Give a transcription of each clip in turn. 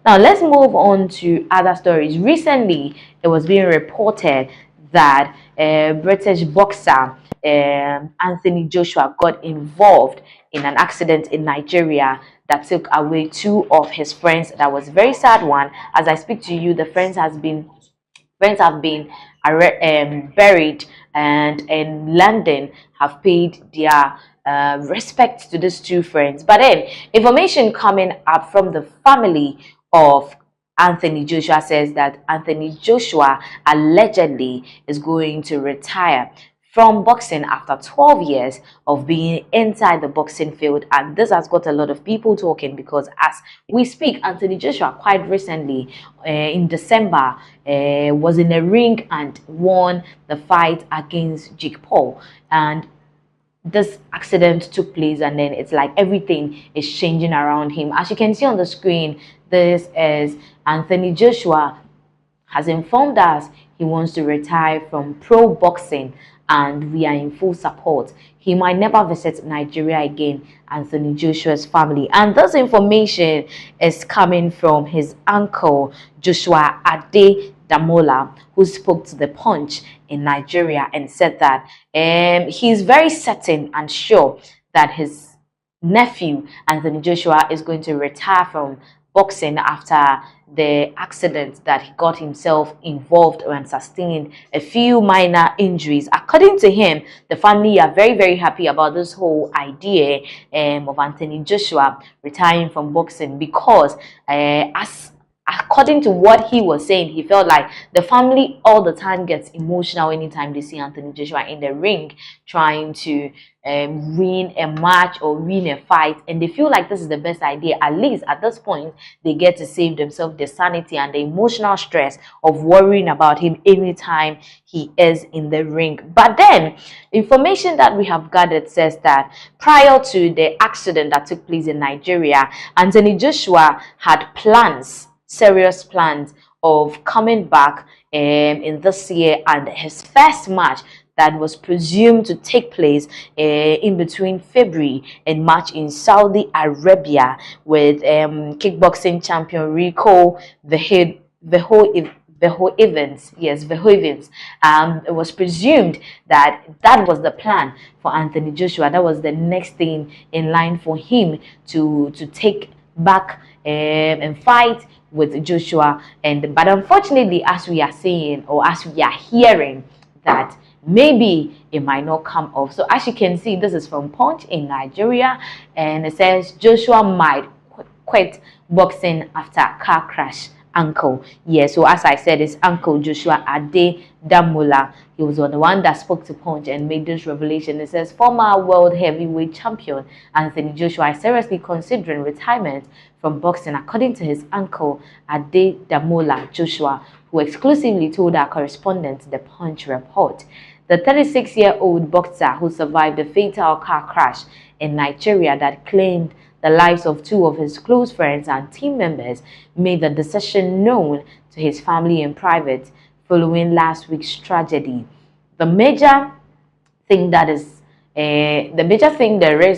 Now, let's move on to other stories. Recently, it was being reported that British boxer Anthony Joshua got involved in an accident in Nigeria that took away two of his friends. That was a very sad one. As I speak to you, the friends have been buried, and in London have paid their respect to these two friends. But then, information coming up from the family of Anthony Joshua says that Anthony Joshua allegedly is going to retire from boxing after 12 years of being inside the boxing field, and this has got a lot of people talking because as we speak, Anthony Joshua quite recently in December was in a ring and won the fight against Jake Paul, and this accident took place, and then it's like everything is changing around him. As you can see on the screen, this is Anthony Joshua has informed us he wants to retire from pro boxing, and we are in full support. He might never visit Nigeria again, Anthony Joshua's family. And this information is coming from his uncle, Joshua Ade Damola, who spoke to The Punch in Nigeria and said that he's very certain and sure that his nephew, Anthony Joshua, is going to retire from boxing after the accident that he got himself involved and sustained a few minor injuries. According to him, the family are very, very happy about this whole idea of Anthony Joshua retiring from boxing because according to what he was saying, he felt like the family all the time gets emotional anytime they see Anthony Joshua in the ring trying to win a match or win a fight, and they feel like this is the best idea. At least at this point, they get to save themselves the sanity and the emotional stress of worrying about him anytime he is in the ring. But then, information that we have gathered says that prior to the accident that took place in Nigeria, Anthony Joshua had plans, serious plans of coming back in this year, and his first match that was presumed to take place in between February and March in Saudi Arabia with kickboxing champion Rico Verhoevens. Yes, Verhoevens. It was presumed that that was the plan for Anthony Joshua. That was the next thing in line for him to take back and fight with Joshua. But unfortunately, as we are saying, or as we are hearing, that maybe it might not come off. So as you can see, this is from Punch in Nigeria, and it says Joshua might quit boxing after car crash. Uncle, yeah, so as I said, it's Uncle Joshua Ade Damola. He was the one that spoke to Punch and made this revelation. It says former world heavyweight champion Anthony Joshua is seriously considering retirement from boxing, according to his uncle Ade Damola Joshua, who exclusively told our correspondent The Punch report. The 36-year-old boxer who survived a fatal car crash in Nigeria that claimed the lives of two of his close friends and team members made the decision known to his family in private following last week's tragedy. The major thing there is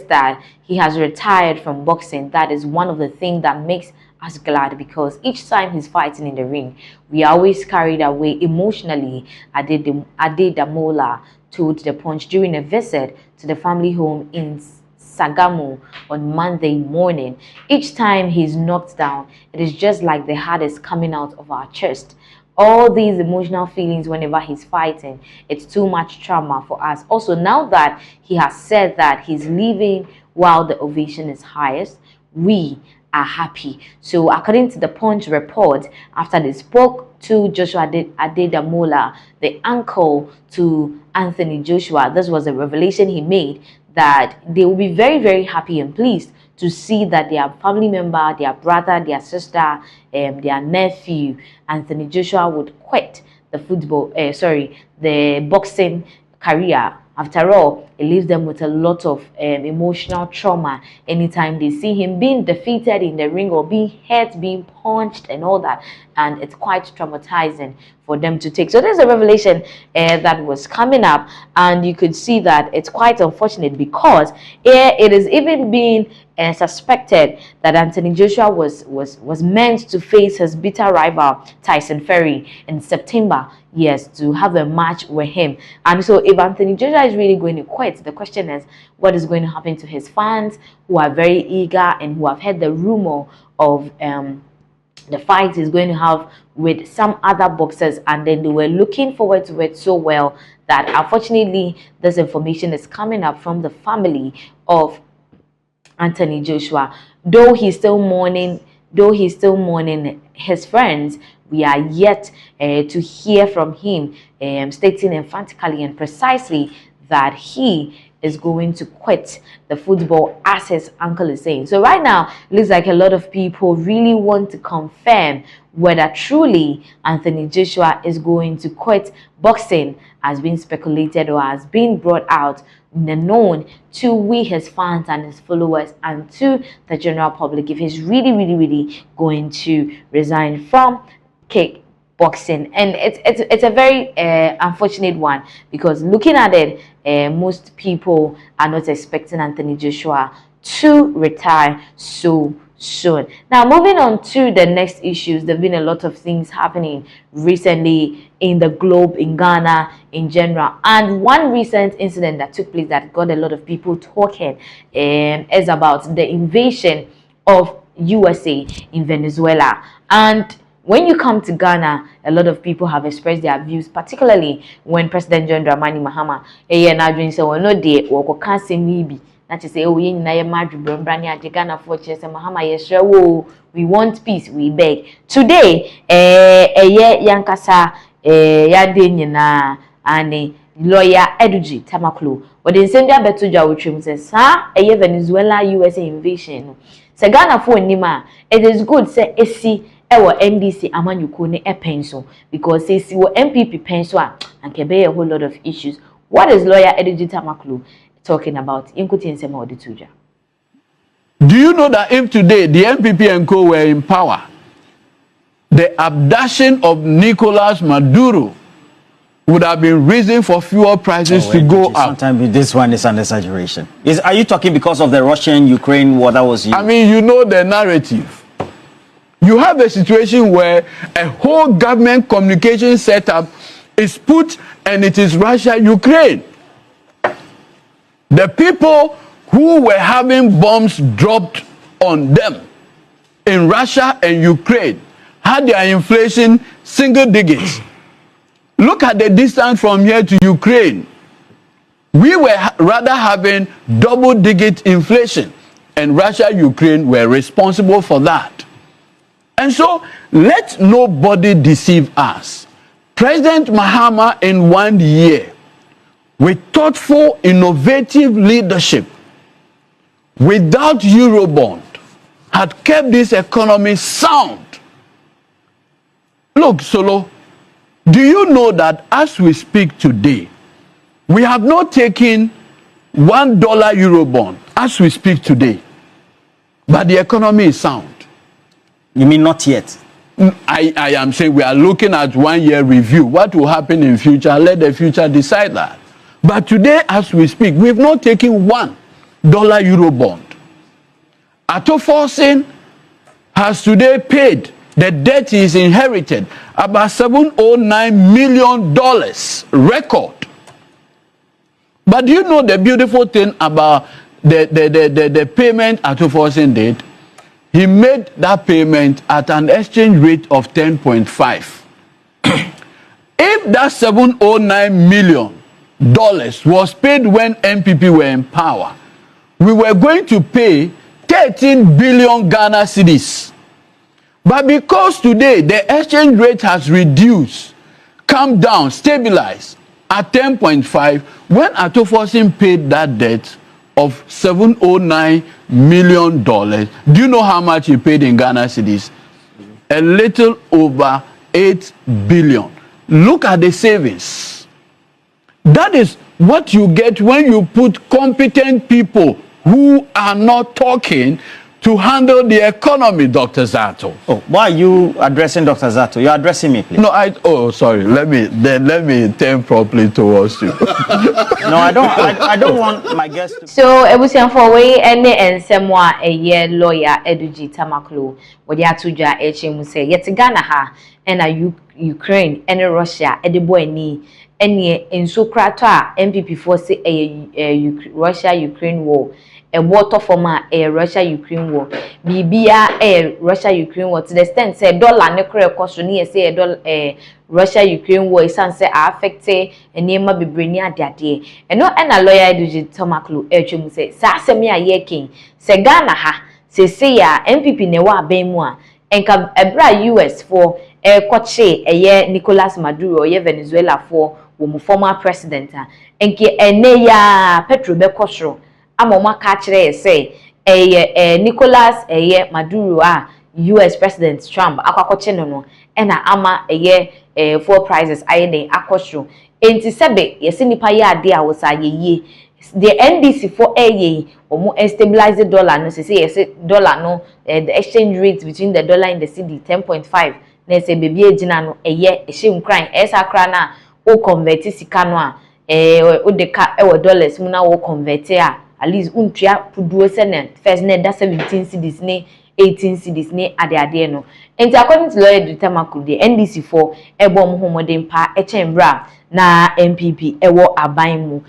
that he has retired from boxing. That is one of the things that makes us glad, because each time he's fighting in the ring, we are always carried away emotionally. Ade Damola told The Punch during a visit to the family home in Sagamu on Monday morning. Each time he's knocked down, it is just like the heart is coming out of our chest. All these emotional feelings whenever he's fighting, it's too much trauma for us. Also, now that he has said that he's leaving while the ovation is highest, we are happy. So according to the Punch report, after they spoke to Joshua Ade Damola, the uncle to Anthony Joshua, this was a revelation he made, that they will be very, very happy and pleased to see that their family member, their brother, their sister, their nephew, Anthony Joshua, would quit the the boxing career. After all, it leaves them with a lot of emotional trauma anytime they see him being defeated in the ring or being hurt, being punched and all that, and it's quite traumatizing for them to take. So there's a revelation that was coming up, and you could see that it's quite unfortunate because it is even being suspected that Anthony Joshua was meant to face his bitter rival Tyson Fury in September, yes, to have a match with him. And so if Anthony Joshua is really going to quit, the question is what is going to happen to his fans who are very eager and who have heard the rumor of the fight he's going to have with some other boxers, and then they were looking forward to it so well that unfortunately this information is coming up from the family of Anthony Joshua. Though he's still mourning his friends, we are yet to hear from him stating emphatically and precisely that he is going to quit the football, as his uncle is saying. So right now, it looks like a lot of people really want to confirm whether truly Anthony Joshua is going to quit boxing, has been speculated or has been brought out known to we, his fans and his followers, and to the general public, if he's really going to resign from kickboxing. And it's a very unfortunate one, because looking at it, most people are not expecting Anthony Joshua to retire so soon. Now, moving on to the next issues, there have been a lot of things happening recently in the globe, in Ghana in general, and one recent incident that took place that got a lot of people talking is about the invasion of USA in Venezuela. And when you come to Ghana, a lot of people have expressed their views, particularly when President John Dramani Mahama that is say, oh, we Ghana for Mahama, we want peace, we beg. Today, Yankasa, Yadin, and lawyer Eduji Tamaklu, but in Sendia Betuja Utrim says, Venezuela USA invasion. Se Ghana for Nima, it is good, say, AC, our NDC, Amanyukune, a pencil, because they see what MPP pencil and can be a whole lot of issues. What is lawyer Eduji Tamaklu talking about? Do you know that if today the MPP and co were in power, the abduction of Nicolas Maduro would have been reason for fuel prices to go up? Sometimes this one is an exaggeration. Are you talking because of the Russian-Ukraine war that was used? I mean, you know the narrative. You have a situation where a whole government communication setup is put, and it is Russia-Ukraine. The people who were having bombs dropped on them in Russia and Ukraine had their inflation single digits. Look at the distance from here to Ukraine. We were rather having double-digit inflation, and Russia and Ukraine were responsible for that. And so, let nobody deceive us. President Mahama, in 1 year, with thoughtful, innovative leadership, without Eurobond, had kept this economy sound. Look, Solo, do you know that as we speak today, we have not taken $1 Eurobond as we speak today, but the economy is sound? You mean not yet? I am saying we are looking at 1 year review. What will happen in future? Let the future decide that. But today, as we speak, we have not taken $1 Eurobond. Atoforsin has today paid the debt he is inherited, about $709 million record. But do you know the beautiful thing about the payment Atoforsin did? He made that payment at an exchange rate of 10.5. If that $709 million was paid when MPP were in power, we were going to pay 13 billion Ghana cedis. But because today the exchange rate has reduced, come down, stabilized at 10.5, when Atoforsin paid that debt of $709 million, do you know how much he paid in Ghana cedis? A little over 8 billion. Look at the savings. That is what you get when you put competent people who are not talking to handle the economy, Dr. Zato. Oh, why are you addressing Dr. Zato? You're addressing me, please. No, sorry. Let me turn properly towards you. No, I don't want my guests to. So, ebusian for way any ensemwa a year lawyer Eduji Tamaklo. What ya tuja HM say yet Ghana ha and Ukraine and Russia edibo ni any in Sokrata MPP for say a Russia Ukraine war. A water former a Russia Ukraine war. Bibia a Russia Ukraine war to the extent say dollar ne kure koso ni say a dollar Russia Ukraine war is say affected and nema be brini ade and no na lawyer Eduji Tamaklo echum say sa asemi ayekin se Ghana ha se ya MPP ne wa ben mu a enka ebra US for kwache eye Nicolas Maduro ye Venezuela for wo former president enke ene ya Petro be kosro amoma ka kire say Nicolas Maduro US President Trump akwakoche no ena ama four prizes ayene akosro enti sebe yesi nipa ya ade a wosa ye the NDC for omo stabilize the dollar no say yes dollar no the exchange rate between the dollar and the cedi 10.5 na say bebi ejina no ehim kran esa kra na o convert sika no a o de ka dollars mu na o convert at least untua puduo se first na da 17 cedis ne 18 cedis ne ade no enti according to lawyer Dutamakulu the NDC for ebom homodin pa echembra na MPP ewo aban mu